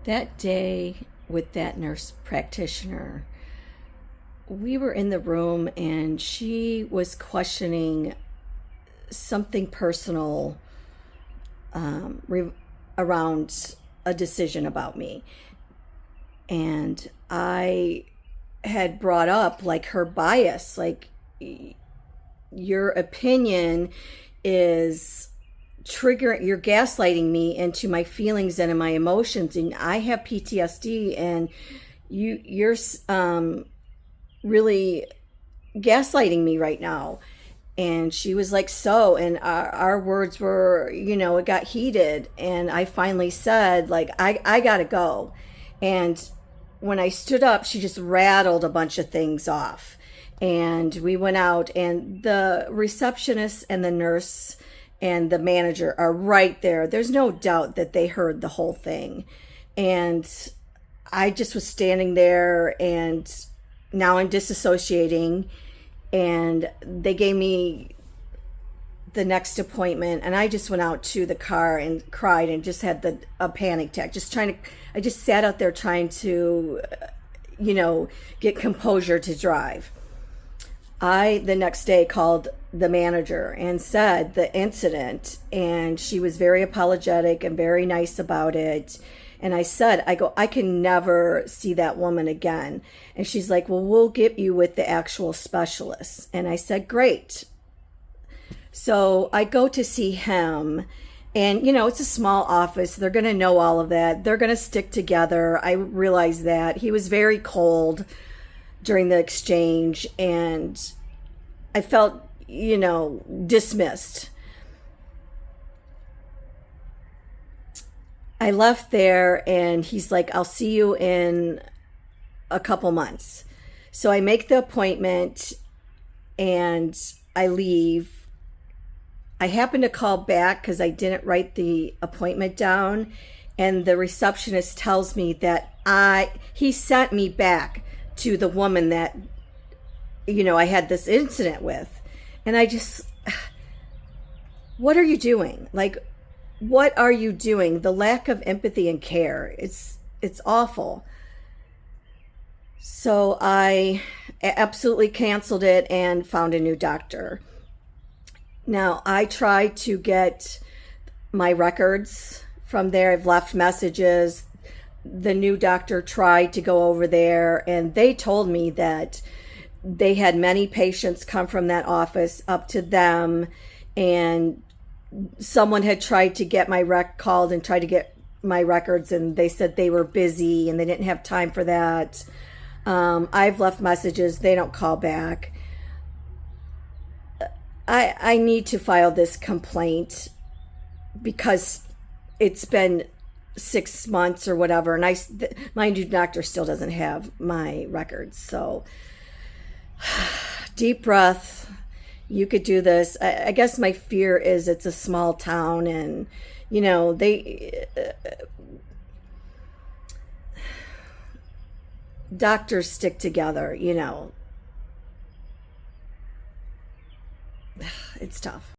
That day with that nurse practitioner, we were in the room and she was questioning something personal around a decision about me. And I had brought up like her bias, like your opinion is you're gaslighting me into my feelings and in my emotions, and I have PTSD, and you're really gaslighting me right now. And she was like, so, and our words were, it got heated, and I finally said, like, I gotta go. And when I stood up, she just rattled a bunch of things off, and we went out, and the receptionist and the nurse and the manager are right there. There's no doubt that they heard the whole thing. And I just was standing there, and now I'm disassociating, and they gave me the next appointment, and I just went out to the car and cried and just had a panic attack, I just sat out there trying to get composure to drive. I the next day called the manager and said the incident, and she was very apologetic and very nice about it. And I said, I can never see that woman again. And she's like, well, we'll get you with the actual specialist. And I said, great. So I go to see him, and it's a small office. They're going to know all of that. They're going to stick together. I realized that. He was very cold during the exchange, and I felt, dismissed. I left there, and he's like, I'll see you in a couple months. So I make the appointment and I leave. I happen to call back because I didn't write the appointment down, and the receptionist tells me that he sent me back to the woman that I had this incident with. And I just, what are you doing? Like, what are you doing? The lack of empathy and care, it's awful. So I absolutely canceled it and found a new doctor. Now, I tried to get my records from there. I've left messages. The new doctor tried to go over there, and they told me that they had many patients come from that office up to them, and someone had tried to get called and tried to get my records, and they said they were busy and they didn't have time for that. I've left messages. They don't call back. I need to file this complaint because it's been 6 months or whatever, and my new doctor still doesn't have my records. So deep breath. You could do this. I guess my fear is it's a small town, and doctors stick together. It's tough.